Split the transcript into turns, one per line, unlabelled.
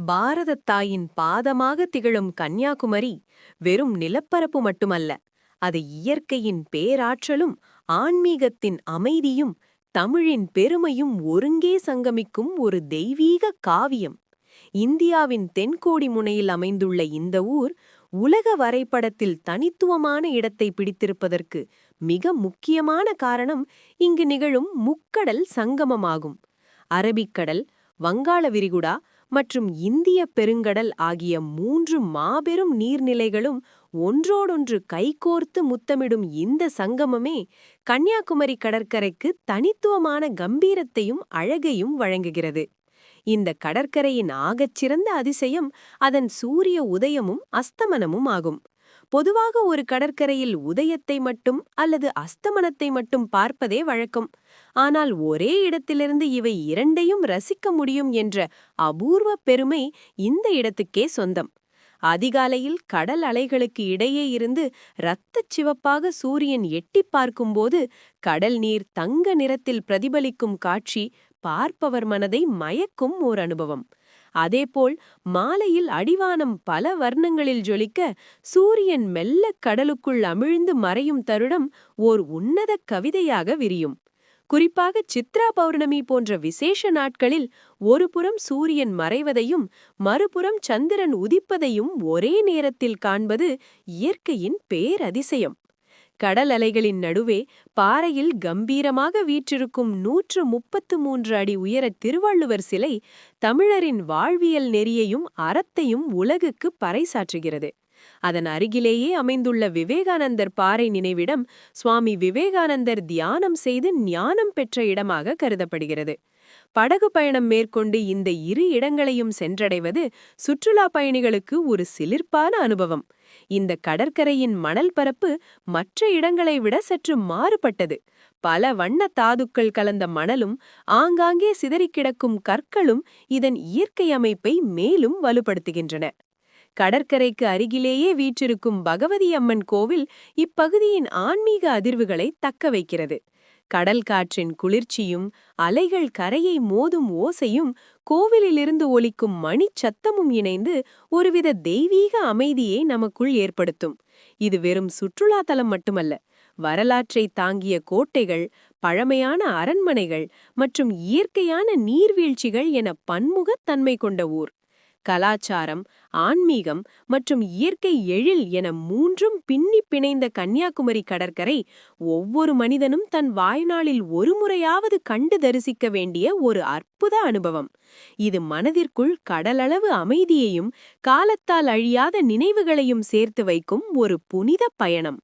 பாரதத் தாயின் பாதமாக திகழும் கன்னியாகுமரி வெறும் நிலப்பரப்பு மட்டுமல்ல, அது இயற்கையின் பேராற்றலும் ஆன்மீகத்தின் அமைதியும் தமிழின் பெருமையும் ஒருங்கே சங்கமிக்கும் ஒரு தெய்வீக காவியம். இந்தியாவின் தென்கோடி முனையில் அமைந்துள்ள இந்த ஊர் உலக வரைபடத்தில் தனித்துவமான இடத்தை பிடித்திருப்பதற்கு மிக முக்கியமான காரணம் இங்கு நிகழும் முக்கடல் சங்கமமாகும். அரபிக்கடல், வங்காள விரிகுடா மற்றும் இந்திய பெருங்கடல் ஆகிய மூன்று மாபெரும் நீர்நிலைகளும் ஒன்றோடொன்று கைகோர்த்து முத்தமிடும் இந்த சங்கமமே கன்னியாகுமரி கடற்கரைக்கு தனித்துவமான கம்பீரத்தையும் அழகையும் வழங்குகிறது. இந்த கடற்கரையின் ஆகச்சிறந்த அதிசயம் அதன் சூரிய உதயமும் அஸ்தமனமும் ஆகும். பொதுவாக ஒரு கடற்கரையில் உதயத்தை மட்டும் அல்லது அஸ்தமனத்தை மட்டும் பார்ப்பதே வழக்கம். ஆனால் ஒரே இடத்திலிருந்து இவை இரண்டையும் ரசிக்க முடியும் என்ற அபூர்வ பெருமை இந்த இடத்துக்கே சொந்தம். அதிகாலையில் கடல் அலைகளுக்கு இடையே இருந்து இரத்தச் சிவப்பாக சூரியன் எட்டிப் பார்க்கும்போது கடல் நீர் தங்க நிறத்தில் பிரதிபலிக்கும் காட்சி பார்ப்பவர் மனதை மயக்கும் ஓர் அனுபவம். அதேபோல் மாலையில் அடிவானம் பல வர்ணங்களில் ஜொலிக்க சூரியன் மெல்ல கடலுக்குள் அமிழ்ந்து மறையும் தருணம் ஓர் உன்னத கவிதையாக விரியும். குறிப்பாக சித்ரா பௌர்ணமி போன்ற விசேஷ நாட்களில் ஒருபுறம் சூரியன் மறைவதையும் மறுபுறம் சந்திரன் உதிப்பதையும் ஒரே நேரத்தில் காண்பது இயற்கையின் பேரதிசயம். கடல் அலைகளின் நடுவே பாறையில் கம்பீரமாக வீற்றிருக்கும் 133 அடி உயர திருவள்ளுவர் சிலை தமிழரின் வாழ்வியல் நெறியையும் அறத்தையும் உலகுக்கு பறைசாற்றுகிறது. அதன் அருகிலேயே அமைந்துள்ள விவேகானந்தர் பாறை நினைவிடம் சுவாமி விவேகானந்தர் தியானம் செய்து ஞானம் பெற்ற இடமாக கருதப்படுகிறது. படகு பயணம் மேற்கொண்டு இந்த இரு இடங்களையும் சென்றடைவது சுற்றுலா பயணிகளுக்கு ஒரு சிலிர்ப்பான அனுபவம். இந்த கடற்கரையின் மணல் பரப்பு மற்ற இடங்களை விட சற்று மாறுபட்டது. பல வண்ண தாதுக்கள் கலந்த மணலும் ஆங்காங்கே சிதறிக்கிடக்கும் கற்களும் இதன் இயற்கை அமைப்பை மேலும் வலுப்படுத்துகின்றன. கடற்கரைக்கு அருகிலேயே வீற்றிருக்கும் பகவதி அம்மன் கோவில் இப்பகுதியின் ஆன்மீக அதிர்வுகளை தக்க வைக்கிறது. கடல் காற்றின் குளிர்ச்சியும் அலைகள் கரையை மோதும் ஓசையும் கோவிலிலிருந்து ஒலிக்கும் மணிச் சத்தமும் இணைந்து ஒருவித தெய்வீக அமைதியை நமக்குள் ஏற்படுத்தும். இது வெறும் சுற்றுலாத்தலம் மட்டுமல்ல, வரலாற்றை தாங்கிய கோட்டைகள், பழமையான அரண்மனைகள் மற்றும் இயற்கையான நீர்வீழ்ச்சிகள் என பன்முகத்தன்மை கொண்ட ஊர். கலாச்சாரம், ஆன்மீகம் மற்றும் இயற்கை எழில் என மூன்றும் பின்னி பிணைந்த கன்னியாகுமரி கடற்கரை ஒவ்வொரு மனிதனும் தன் வாழ்நாளில் ஒரு முறையாவது கண்டு தரிசிக்க வேண்டிய ஒரு அற்புத அனுபவம். இது மனதிற்குள் கடலளவு அமைதியையும் காலத்தால் அழியாத நினைவுகளையும் சேர்த்து வைக்கும் ஒரு புனித பயணம்.